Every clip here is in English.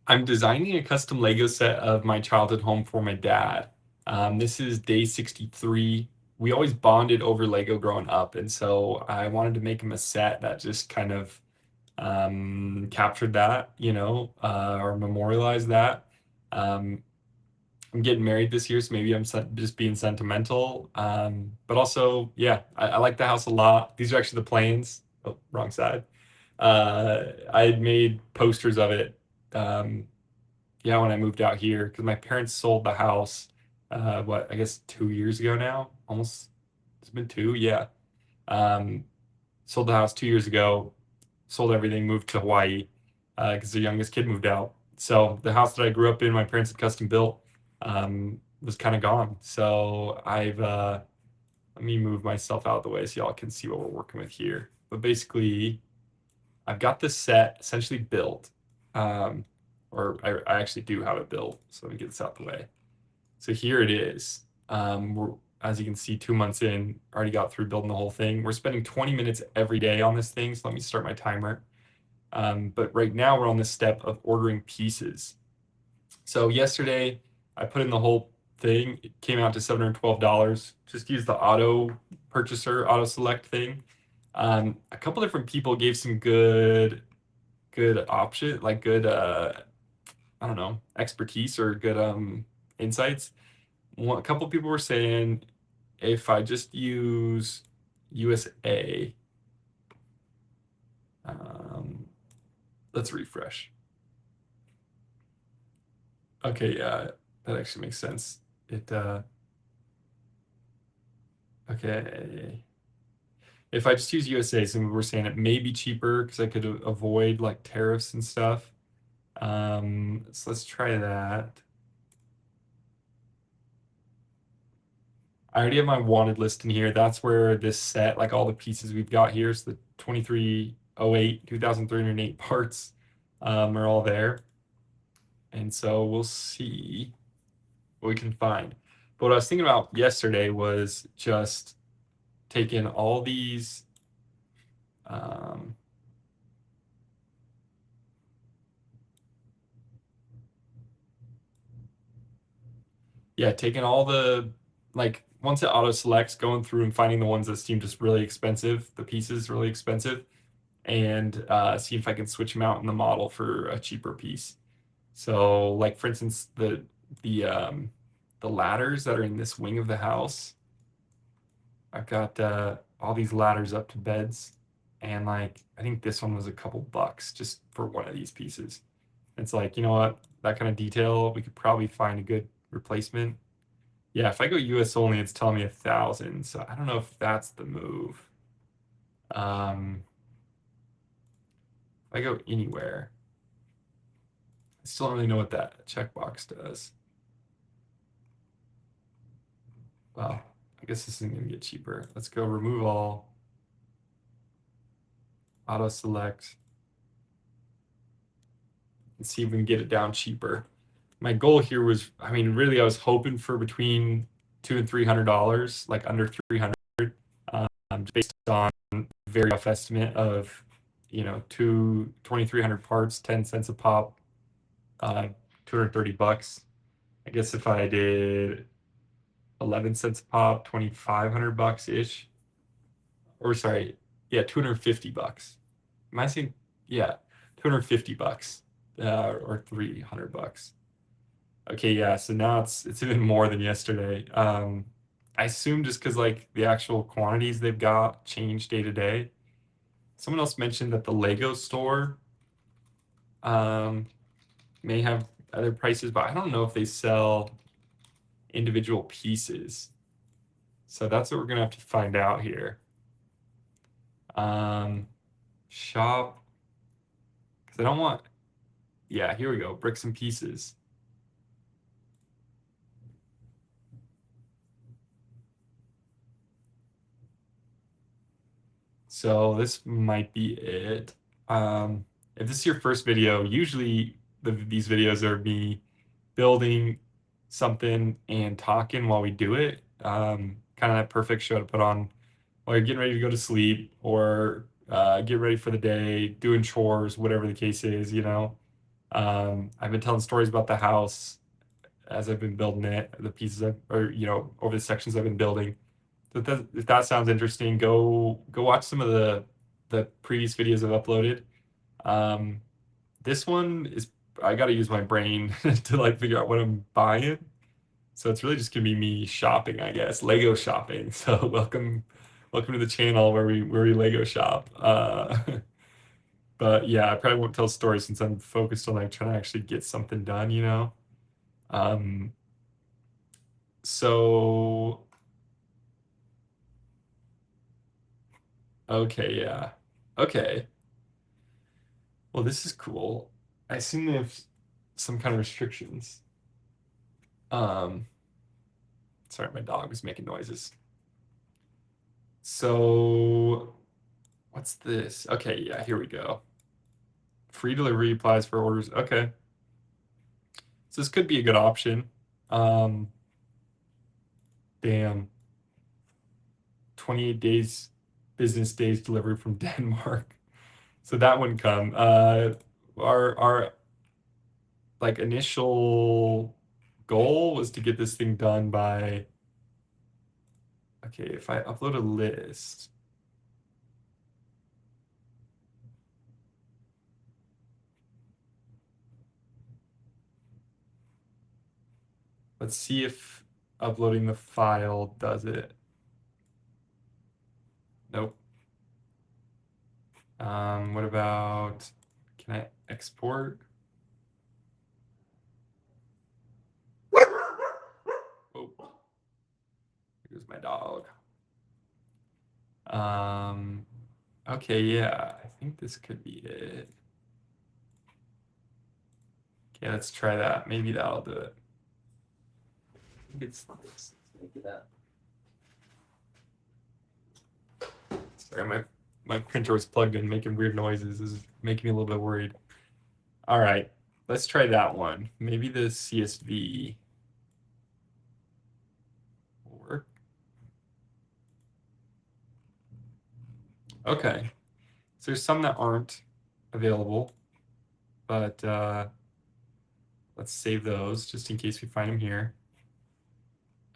I'm designing a custom Lego set of my childhood home for my dad. This is day 63. We always bonded over Lego growing up, and so I wanted to make him a set that just kind of captured that, or memorialized that. Um, I'm getting married this year, so maybe I'm just being sentimental. But also, yeah, I like the house a lot. These are actually the plans. Oh, wrong side. I had made posters of it. Um, yeah, when I moved out here, because my parents sold the house, what, I guess 2 years ago now? Almost, it's been two, yeah. Um, Sold the house 2 years ago, sold everything, moved to Hawaii, because the youngest kid moved out. So the house that I grew up in, my parents had custom built, was kind of gone. So let me move myself out of the way so y'all can see what we're working with here. But basically, I've got this set essentially built. Um, or I actually do have it built. So let me get this out the way. So here it is. As you can see, 2 months in, already got through building the whole thing. We're spending 20 minutes every day on this thing. So let me start my timer. But right now we're on this step of ordering pieces. So yesterday I put in the whole thing. It came out to $712. Just use the auto select thing. A couple different people gave some good option, like good I don't know, expertise or good insights. A couple people were saying if I just use USA, um, let's refresh. Okay, yeah, that actually makes sense. Okay. If I just use USA, some people were saying it may be cheaper because I could avoid like tariffs and stuff. So let's try that. I already have my wanted list in here. That's where this set, like all the pieces we've got here, so the 2308, 2308 parts, are all there. And so we'll see what we can find. But what I was thinking about yesterday was just taking all these, um, yeah, taking all the, like, once it auto selects, going through and finding the ones that seem just really expensive, the pieces really expensive, and see if I can switch them out in the model for a cheaper piece. So, like for instance, the um, the ladders that are in this wing of the house, I've got all these ladders up to beds, and like I think this one was a couple bucks just for one of these pieces. It's like, you know what, that kind of detail, we could probably find a good replacement. Yeah, if I go US only, it's telling me 1,000, so I don't know if that's the move. If I go anywhere, I still don't really know what that checkbox does. Well, I guess this isn't gonna get cheaper. Let's go remove all, auto select, and see if we can get it down cheaper. My goal here was, I mean, really, I was hoping for between $200 and $300, like under 300, based on very rough estimate of, 2,300 parts, 10 cents a pop, 230 bucks. I guess if I did 11 cents a pop, 2,500 bucks ish, or sorry, yeah, 250 bucks. Am I saying, yeah, 250 bucks, or 300 bucks. Okay, yeah, so now it's even more than yesterday. I assume just because like the actual quantities they've got change day to day. Someone else mentioned that the Lego store um, may have other prices, but I don't know if they sell individual pieces. So that's what we're gonna have to find out here. Um, Shop, because I don't want, yeah, here we go, bricks and pieces. So this might be it. If this is your first video, usually these videos are me building something and talking while we do it. Kind of that perfect show to put on while you're getting ready to go to sleep or get ready for the day, doing chores, whatever the case is, I've been telling stories about the house as I've been building it, the pieces or over the sections I've been building. So if that sounds interesting, go watch some of the previous videos I've uploaded. Um, this one is I got to use my brain to like figure out what I'm buying. So it's really just gonna be me shopping, I guess, Lego shopping. So welcome to the channel where we Lego shop. But yeah, I probably won't tell stories since I'm focused on like trying to actually get something done, you know. Um, so okay, yeah, okay. Well, this is cool. I assume they have some kind of restrictions. Um, sorry, my dog was making noises. So what's this? Okay, yeah, here we go. Free delivery applies for orders. Okay. So this could be a good option. Um, damn. 28 days, business days delivery from Denmark. So that wouldn't come. Our like initial goal was to get this thing done by, okay, if I upload a list, let's see if uploading the file does it. Nope. What about, can I export? Oh, here's my dog. Um, okay, yeah, I think this could be it. Okay, let's try that. Maybe that'll do it. I think it's that. Sorry, my printer was plugged in, making weird noises. This is making me a little bit worried. All right, let's try that one. Maybe the CSV will work. Okay, so there's some that aren't available, but let's save those just in case we find them here.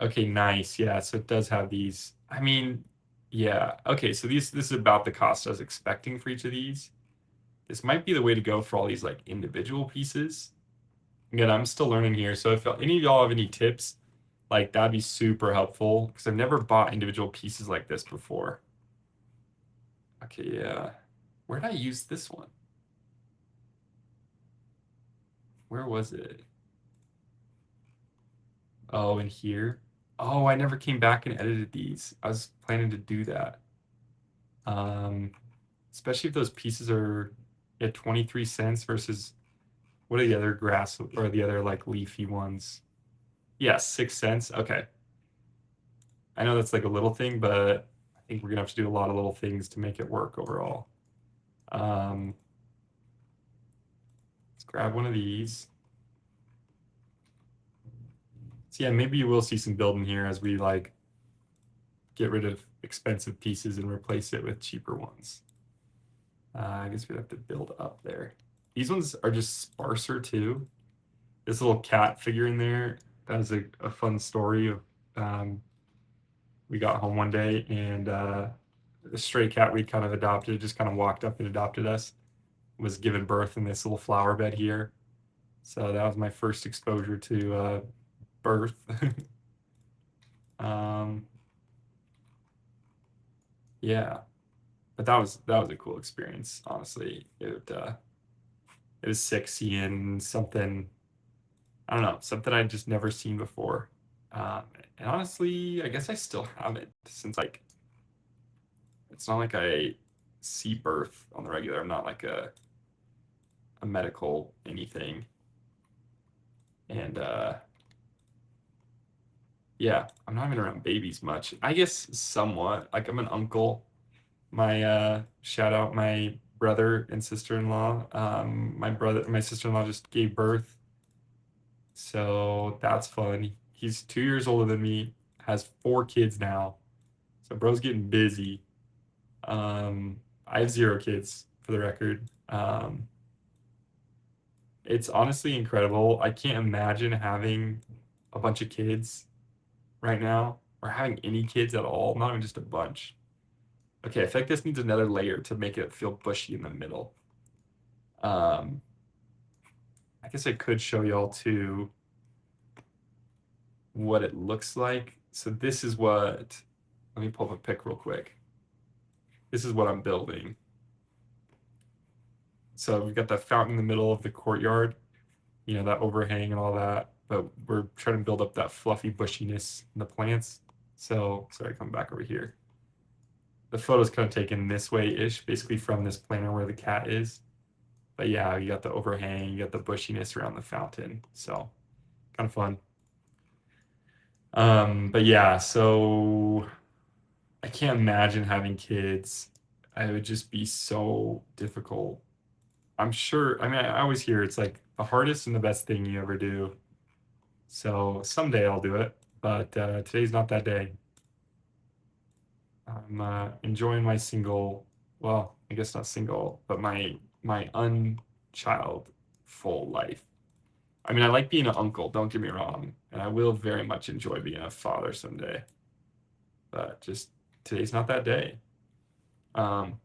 Okay, nice. Yeah, so it does have these. I mean, yeah. Okay, so this is about the cost I was expecting for each of these. This might be the way to go for all these like individual pieces. Again, I'm still learning here, so if any of y'all have any tips, like that'd be super helpful because I've never bought individual pieces like this before. Okay, yeah. Where did I use this one? Where was it? Oh, in here. Oh, I never came back and edited these. I was planning to do that. Um, especially if those pieces are at 23 cents versus what are the other grass or the other like leafy ones? Yeah, 6 cents. Okay. I know that's like a little thing, but I think we're gonna have to do a lot of little things to make it work overall. Let's grab one of these. So yeah, maybe you will see some building here as we like get rid of expensive pieces and replace it with cheaper ones. I guess we'd have to build up there. These ones are just sparser too. This little cat figure in there, that was a fun story of we got home one day and a stray cat we kind of adopted just kind of walked up and adopted us, was given birth in this little flower bed here. So that was my first exposure to birth. um, yeah, but that was a cool experience. Honestly, it was sexy and something, I don't know, something I'd just never seen before. Um, and honestly, I guess I still haven't since like it's not like I see birth on the regular. I'm not like a medical anything. And yeah, I'm not even around babies much. I guess somewhat. Like I'm an uncle. My shout out my brother and sister-in-law. My sister-in-law just gave birth. So that's fun. He's 2 years older than me, has 4 kids now. So bro's getting busy. I have 0 kids for the record. It's honestly incredible. I can't imagine having a bunch of kids right now, or having any kids at all, not even just a bunch. Okay, I feel like this needs another layer to make it feel bushy in the middle. Um, I guess I could show y'all too what it looks like. So this is what, let me pull up a pic real quick. This is what I'm building. So we've got that fountain in the middle of the courtyard, you know, that overhang and all that, but we're trying to build up that fluffy bushiness in the plants. So, sorry, come back over here. The photo's kind of taken this way-ish, basically from this planter where the cat is. But yeah, you got the overhang, you got the bushiness around the fountain. So, kind of fun. But yeah, so I can't imagine having kids. It would just be so difficult. I'm sure, I mean, I always hear it's like the hardest and the best thing you ever do. So someday I'll do it, but today's not that day. I'm enjoying my single, well, I guess not single, but my unchild full life. I mean, I like being an uncle, don't get me wrong, and I will very much enjoy being a father someday. But just today's not that day. Um,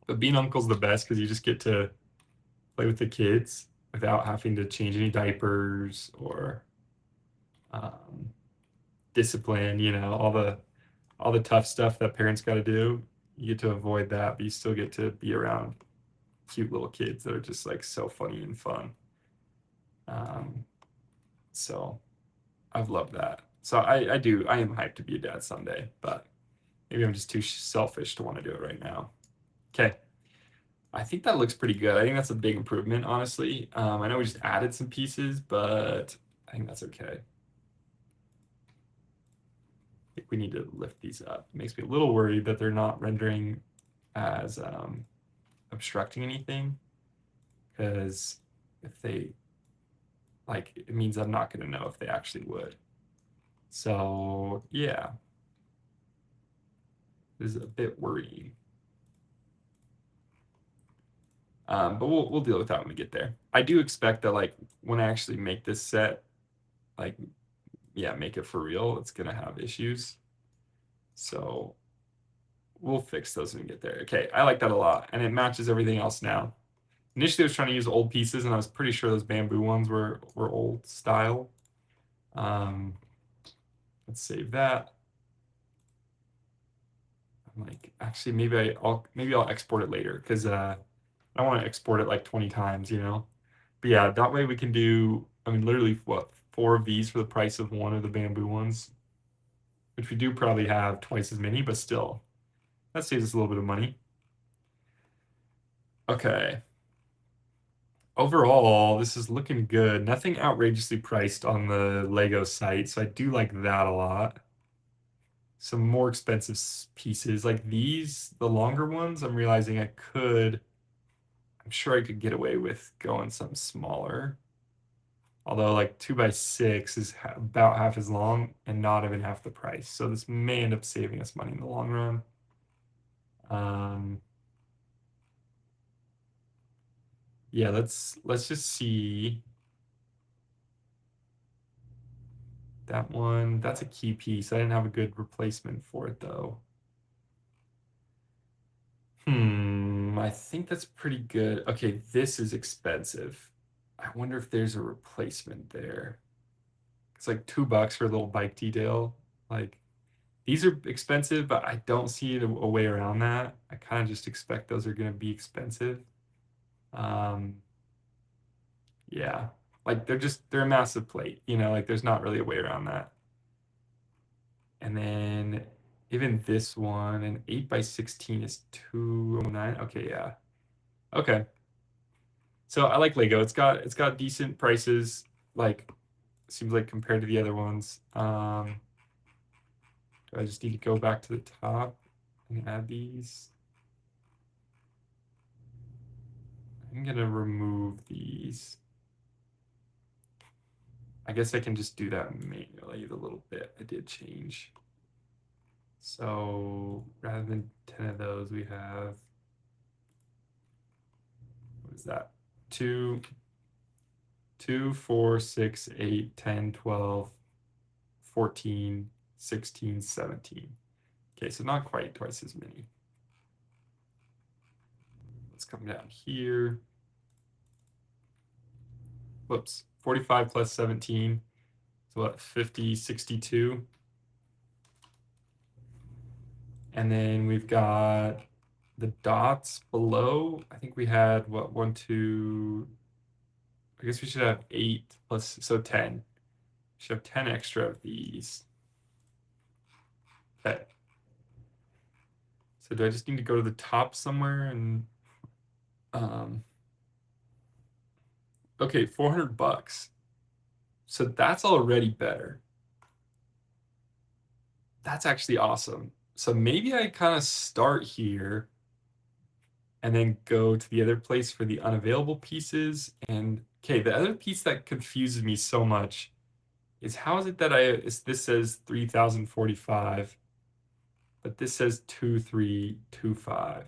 but being uncle's the best because you just get to play with the kids without having to change any diapers or um, discipline, you know, all the tough stuff that parents got to do. You get to avoid that, but you still get to be around cute little kids that are just like so funny and fun. Um, so I've loved that. So I am hyped to be a dad someday, but maybe I'm just too selfish to want to do it right now. Okay. I think that looks pretty good. I think that's a big improvement, honestly. I know we just added some pieces, but I think that's okay. I think we need to lift these up. It makes me a little worried that they're not rendering as obstructing anything, because if they, like, it means I'm not going to know if they actually would. So yeah, this is a bit worrying. But we'll deal with that when we get there. I do expect that, like, when I actually make this set, like, yeah, make it for real, it's gonna have issues. So we'll fix those when we get there. Okay, I like that a lot, and it matches everything else now. Initially, I was trying to use old pieces, and I was pretty sure those bamboo ones were old style. Let's save that. I'm like, actually, maybe I'll export it later because I don't want to export it like 20 times, you know. But yeah, that way we can do, I mean, literally what, 4 of these for the price of one of the bamboo ones, which we do probably have twice as many, but still, that saves us a little bit of money. Okay. Overall, this is looking good. Nothing outrageously priced on the Lego site, so I do like that a lot. Some more expensive pieces like these, the longer ones, I'm realizing I'm sure I could get away with going some smaller. Although like 2x6 is about half as long and not even half the price. So this may end up saving us money in the long run. Yeah, let's just see. That one, that's a key piece. I didn't have a good replacement for it though. I think that's pretty good. Okay, this is expensive. I wonder if there's a replacement there. It's like $2 for a little bike detail. Like, these are expensive, but I don't see a way around that. I kind of just expect those are going to be expensive. Um, yeah, like they're a massive plate, you know, like there's not really a way around that. And then even this one, an 8x16 is 209. Okay, yeah. Okay. So I like Lego. It's got decent prices, like seems like compared to the other ones. Do I just need to go back to the top and add these? I'm gonna remove these. I guess I can just do that manually a little bit. I did change. So rather than 10 of those, we have, what is that? 2, 2, 4, 6, 8, 10, 12, 14, 16, 17. Okay, so not quite twice as many. Let's come down here. Whoops, 45 plus 17. So what, 50, 62? And then we've got the dots below. I think we had what, one, two, I guess we should have 8 plus, so 10. We should have 10 extra of these. Okay. So do I just need to go to the top somewhere and okay, 400 bucks. So that's already better. That's actually awesome. So maybe I kind of start here and then go to the other place for the unavailable pieces. And okay, the other piece that confuses me so much is how is it that this says 3045, but this says 2325.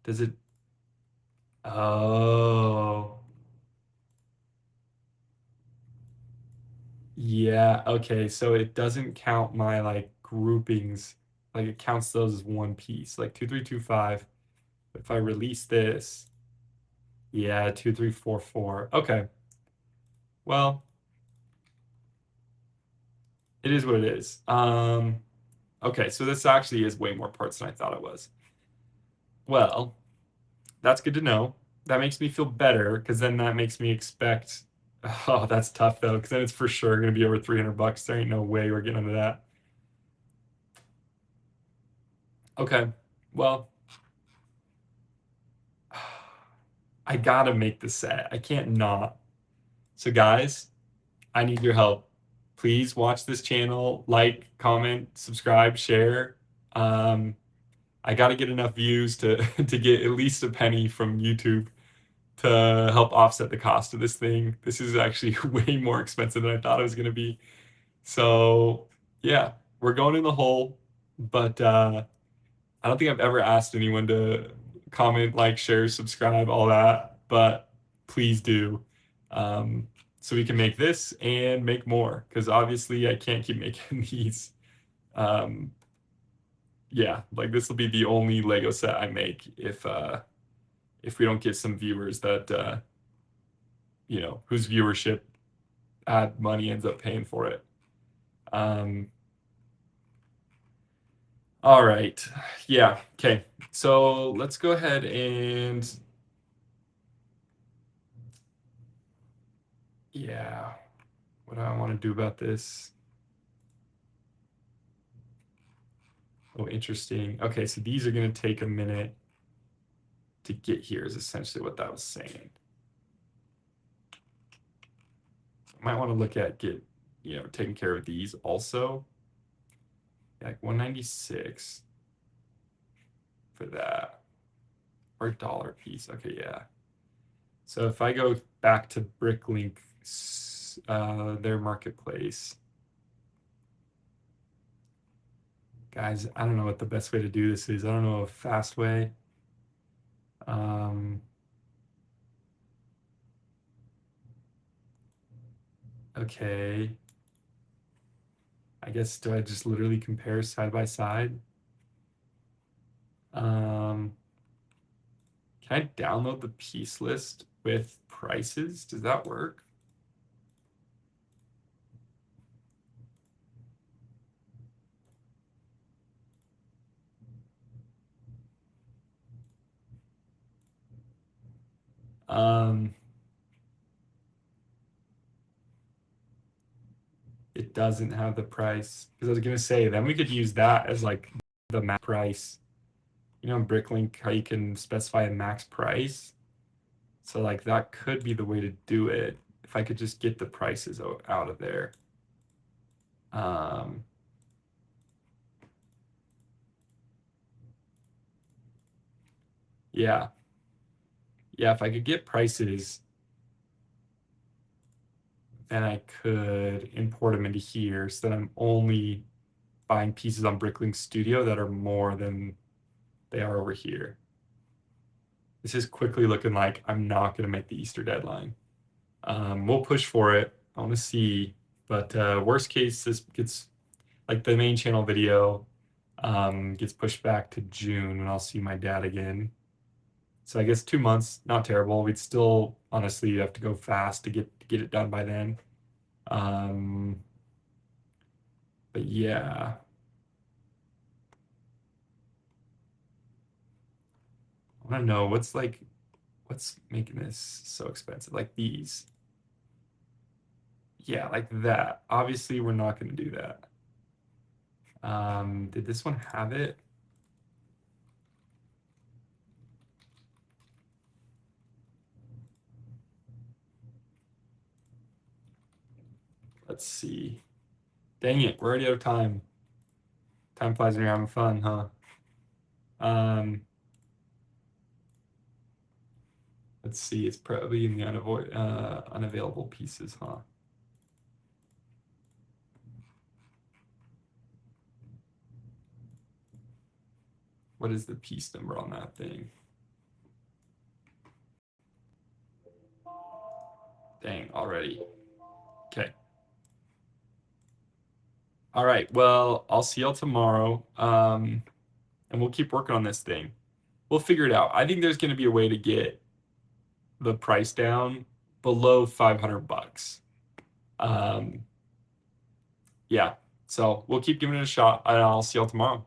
Does it? Oh, yeah. Okay, so it doesn't count my like groupings. Like it counts those as one piece, like 2325. If I release this, yeah, 2344. Okay. Well, it is what it is. Okay, so this actually is way more parts than I thought it was. Well, that's good to know. That makes me feel better because then that makes me expect. Oh, that's tough though, because then it's for sure going to be over 300 bucks. There ain't no way we're getting into that. Okay, well, I gotta make the set. I can't not. So, guys, I need your help. Please watch this channel, like, comment, subscribe, share. I got to get enough views to to get at least a penny from YouTube to help offset the cost of this thing. This is actually way more expensive than I thought it was going to be. So, yeah, we're going in the hole, but I don't think I've ever asked anyone to comment, like, share, subscribe, all that, but please do. So we can make this and make more because obviously I can't keep making these. Um, yeah, like this will be the only Lego set I make if we don't get some viewers that whose viewership ad money ends up paying for it. Um, all right. Yeah, okay. So let's go ahead and yeah, what do I want to do about this? Oh, interesting. Okay, so these are going to take a minute to get here is essentially what that was saying. I might want to look at taking care of these also. Like 196 for that. Or dollar piece. Okay, yeah. So if I go back to Bricklink, their marketplace, guys, I don't know what the best way to do this is. I don't know a fast way. Okay. I guess, do I just literally compare side by side? Can I download the piece list with prices? Does that work? It doesn't have the price because I was gonna say then we could use that as like the max price. You know, in Bricklink, how you can specify a max price. So like that could be the way to do it if I could just get the prices out of there. Yeah, yeah. If I could get prices, then I could import them into here so that I'm only buying pieces on Bricklink Studio that are more than they are over here. This is quickly looking like I'm not going to make the Easter deadline. We'll push for it. I want to see, but worst case, this gets like the main channel video gets pushed back to June when I'll see my dad again. So I guess 2 months, not terrible. We'd still honestly have to go fast to get it done by then. Um, but yeah, I want to know what's making this so expensive? Like these. Yeah, like that. Obviously, we're not going to do that. Did this one have it? Let's see. Dang it, we're already out of time. Time flies when you're having fun, huh? Um, let's see. It's probably in the unavailable pieces, huh? What is the piece number on that thing? Dang, already. Okay. All right. Well, I'll see y'all tomorrow. And we'll keep working on this thing. We'll figure it out. I think there's going to be a way to get the price down below 500 bucks. Yeah. So we'll keep giving it a shot, and I'll see y'all tomorrow.